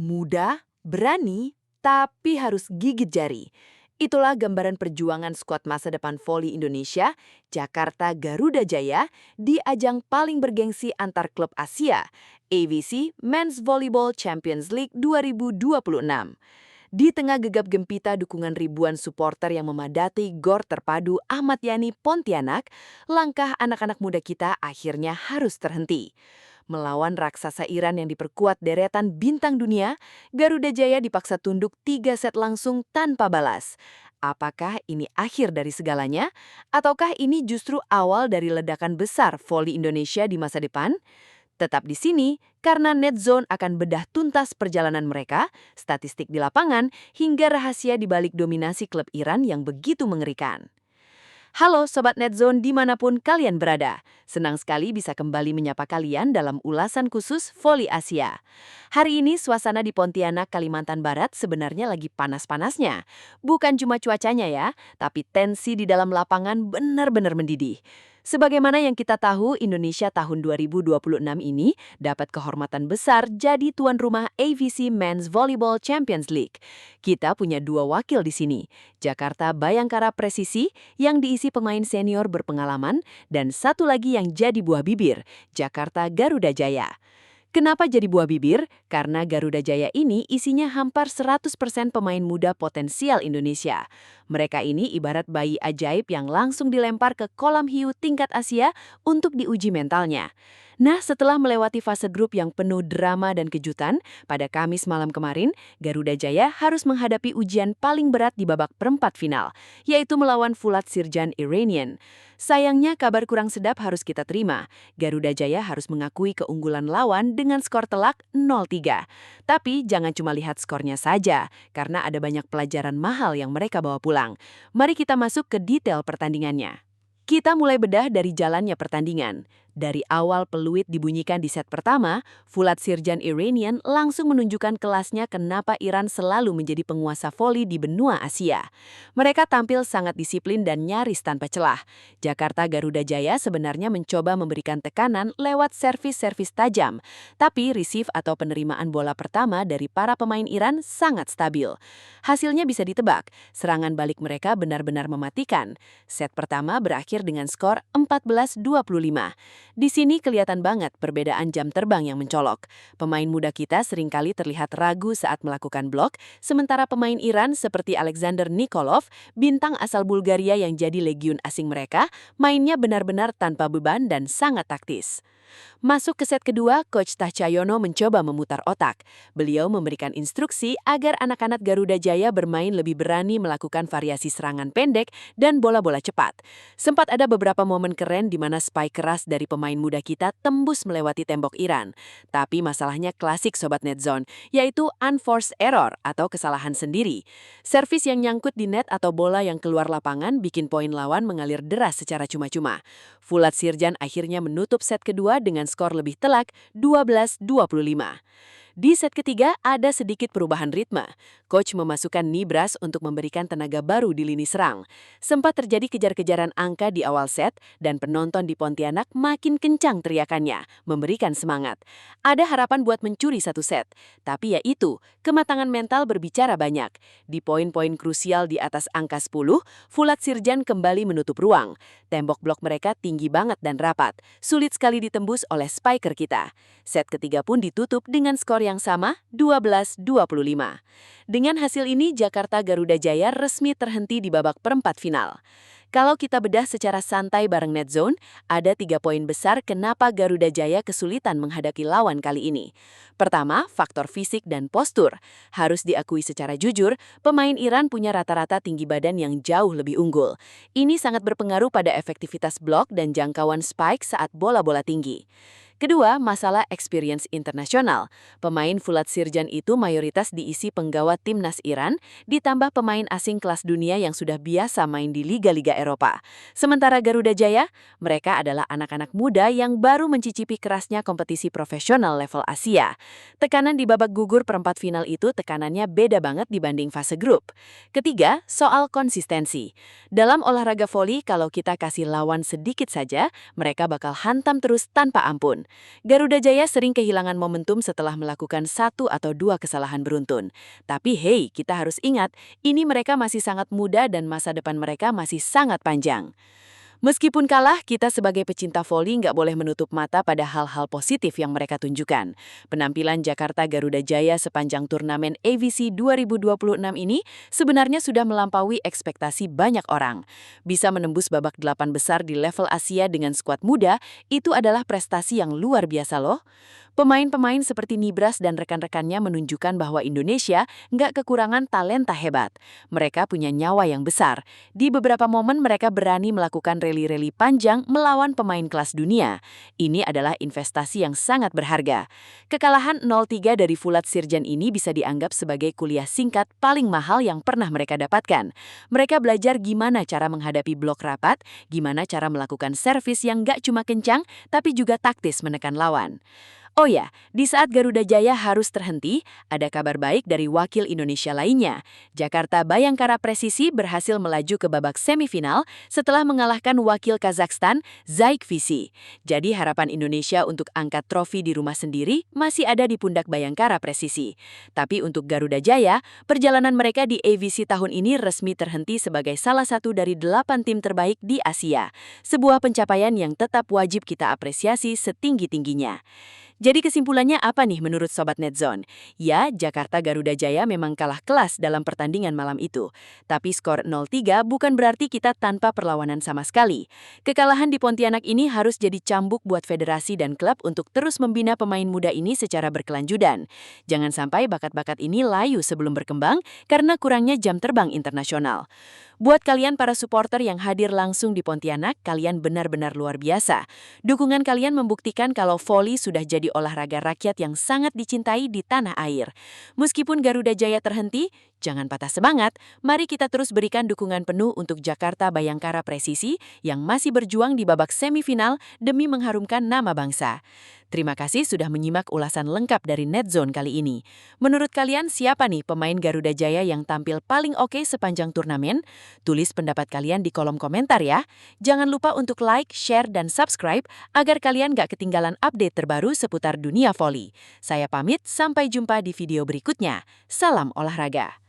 Mudah, berani, tapi harus gigit jari. Itulah gambaran perjuangan skuad masa depan voli Indonesia, Jakarta Garuda Jaya, di ajang paling bergengsi antar klub Asia, AVC Men's Volleyball Champions League 2026. Di tengah gegap gempita dukungan ribuan supporter yang memadati GOR Terpadu Ahmad Yani Pontianak, langkah anak-anak muda kita akhirnya harus terhenti. Melawan raksasa Iran yang diperkuat deretan bintang dunia, Garuda Jaya dipaksa tunduk 3 set langsung tanpa balas. Apakah ini akhir dari segalanya? Ataukah ini justru awal dari ledakan besar voli Indonesia di masa depan? Tetap di sini, karena Netzone akan bedah tuntas perjalanan mereka, statistik di lapangan, hingga rahasia di balik dominasi klub Iran yang begitu mengerikan. Halo Sobat Netzone dimanapun kalian berada. Senang sekali bisa kembali menyapa kalian dalam ulasan khusus Voli Asia. Hari ini suasana di Pontianak, Kalimantan Barat sebenarnya lagi panas-panasnya. Bukan cuma cuacanya ya, tapi tensi di dalam lapangan benar-benar mendidih. Sebagaimana yang kita tahu, Indonesia tahun 2026 ini dapat kehormatan besar jadi tuan rumah AVC Men's Volleyball Champions League. Kita punya 2 wakil di sini, Jakarta Bayangkara Presisi yang diisi pemain senior berpengalaman, dan satu lagi yang jadi buah bibir, Jakarta Garuda Jaya. Kenapa jadi buah bibir? Karena Garuda Jaya ini isinya hampir 100% pemain muda potensial Indonesia. Mereka ini ibarat bayi ajaib yang langsung dilempar ke kolam hiu tingkat Asia untuk diuji mentalnya. Nah, setelah melewati fase grup yang penuh drama dan kejutan, pada Kamis malam kemarin, Garuda Jaya harus menghadapi ujian paling berat di babak perempat final, yaitu melawan Fulat Sirjan Iranian. Sayangnya kabar kurang sedap harus kita terima. Garuda Jaya harus mengakui keunggulan lawan dengan skor telak 0-3. Tapi jangan cuma lihat skornya saja, karena ada banyak pelajaran mahal yang mereka bawa pulang. Mari kita masuk ke detail pertandingannya. Kita mulai bedah dari jalannya pertandingan. Dari awal peluit dibunyikan di set pertama, Fulat Sirjan Iranian langsung menunjukkan kelasnya kenapa Iran selalu menjadi penguasa voli di benua Asia. Mereka tampil sangat disiplin dan nyaris tanpa celah. Jakarta Garuda Jaya sebenarnya mencoba memberikan tekanan lewat servis-servis tajam, tapi receive atau penerimaan bola pertama dari para pemain Iran sangat stabil. Hasilnya bisa ditebak, serangan balik mereka benar-benar mematikan. Set pertama berakhir dengan skor 14-25. Di sini kelihatan banget perbedaan jam terbang yang mencolok. Pemain muda kita seringkali terlihat ragu saat melakukan blok, sementara pemain Iran seperti Alexander Nikolov, bintang asal Bulgaria yang jadi legiun asing mereka, mainnya benar-benar tanpa beban dan sangat taktis. Masuk ke set kedua, Coach Tahcahyono mencoba memutar otak. Beliau memberikan instruksi agar anak-anak Garuda Jaya bermain lebih berani melakukan variasi serangan pendek dan bola-bola cepat. Sempat ada beberapa momen keren di mana spike keras dari pemain muda kita tembus melewati tembok Iran. Tapi masalahnya klasik Sobat Netzone, yaitu unforced error atau kesalahan sendiri. Servis yang nyangkut di net atau bola yang keluar lapangan bikin poin lawan mengalir deras secara cuma-cuma. Fulat Sirjan akhirnya menutup set kedua dengan skor lebih telak 12-25. Di set ketiga ada sedikit perubahan ritme. Coach memasukkan Nibras untuk memberikan tenaga baru di lini serang. Sempat terjadi kejar-kejaran angka di awal set dan penonton di Pontianak makin kencang teriakannya, memberikan semangat. Ada harapan buat mencuri satu set, tapi ya itu, kematangan mental berbicara banyak. Di poin-poin krusial di atas angka 10, Fulat Sirjan kembali menutup ruang. Tembok blok mereka tinggi banget dan rapat, sulit sekali ditembus oleh spiker kita. Set ketiga pun ditutup dengan skor yang sama, 12-25. Dengan hasil ini, Jakarta Garuda Jaya resmi terhenti di babak perempat final. Kalau kita bedah secara santai bareng Netzone, ada 3 poin besar kenapa Garuda Jaya kesulitan menghadapi lawan kali ini. Pertama, faktor fisik dan postur. Harus diakui secara jujur, pemain Iran punya rata-rata tinggi badan yang jauh lebih unggul. Ini sangat berpengaruh pada efektivitas blok dan jangkauan spike saat bola-bola tinggi. Kedua, masalah experience internasional. Pemain Fulat Sirjan itu mayoritas diisi penggawa timnas Iran, ditambah pemain asing kelas dunia yang sudah biasa main di liga-liga Eropa. Sementara Garuda Jaya, mereka adalah anak-anak muda yang baru mencicipi kerasnya kompetisi profesional level Asia. Tekanan di babak gugur perempat final itu tekanannya beda banget dibanding fase grup. Ketiga, soal konsistensi. Dalam olahraga voli, kalau kita kasih lawan sedikit saja, mereka bakal hantam terus tanpa ampun. Garuda Jaya sering kehilangan momentum setelah melakukan satu atau dua kesalahan beruntun. Tapi hey, kita harus ingat, ini mereka masih sangat muda dan masa depan mereka masih sangat panjang. Meskipun kalah, kita sebagai pecinta voli nggak boleh menutup mata pada hal-hal positif yang mereka tunjukkan. Penampilan Jakarta Garuda Jaya sepanjang turnamen AVC 2026 ini sebenarnya sudah melampaui ekspektasi banyak orang. Bisa menembus babak 8 besar di level Asia dengan skuad muda, itu adalah prestasi yang luar biasa loh. Pemain-pemain seperti Nibras dan rekan-rekannya menunjukkan bahwa Indonesia nggak kekurangan talenta hebat. Mereka punya nyawa yang besar. Di beberapa momen mereka berani melakukan rally-rally panjang melawan pemain kelas dunia. Ini adalah investasi yang sangat berharga. Kekalahan 0-3 dari Fulat Sirjan ini bisa dianggap sebagai kuliah singkat paling mahal yang pernah mereka dapatkan. Mereka belajar gimana cara menghadapi blok rapat, gimana cara melakukan servis yang nggak cuma kencang, tapi juga taktis menekan lawan. Oh ya, di saat Garuda Jaya harus terhenti, ada kabar baik dari wakil Indonesia lainnya. Jakarta Bayangkara Presisi berhasil melaju ke babak semifinal setelah mengalahkan wakil Kazakhstan, Zaik Visi. Jadi harapan Indonesia untuk angkat trofi di rumah sendiri masih ada di pundak Bayangkara Presisi. Tapi untuk Garuda Jaya, perjalanan mereka di AVC tahun ini resmi terhenti sebagai salah satu dari 8 tim terbaik di Asia. Sebuah pencapaian yang tetap wajib kita apresiasi setinggi-tingginya. Jadi kesimpulannya apa nih menurut Sobat Netzone? Ya, Jakarta Garuda Jaya memang kalah kelas dalam pertandingan malam itu. Tapi skor 0-3 bukan berarti kita tanpa perlawanan sama sekali. Kekalahan di Pontianak ini harus jadi cambuk buat federasi dan klub untuk terus membina pemain muda ini secara berkelanjutan. Jangan sampai bakat-bakat ini layu sebelum berkembang karena kurangnya jam terbang internasional. Buat kalian para supporter yang hadir langsung di Pontianak, kalian benar-benar luar biasa. Dukungan kalian membuktikan kalau voli sudah jadi olahraga rakyat yang sangat dicintai di tanah air. Meskipun Garuda Jaya terhenti, jangan patah semangat. Mari kita terus berikan dukungan penuh untuk Jakarta Bayangkara Presisi yang masih berjuang di babak semifinal demi mengharumkan nama bangsa. Terima kasih sudah menyimak ulasan lengkap dari Netzone kali ini. Menurut kalian siapa nih pemain Garuda Jaya yang tampil paling oke sepanjang turnamen? Tulis pendapat kalian di kolom komentar ya. Jangan lupa untuk like, share, dan subscribe agar kalian gak ketinggalan update terbaru seputar dunia voli. Saya pamit, sampai jumpa di video berikutnya. Salam olahraga.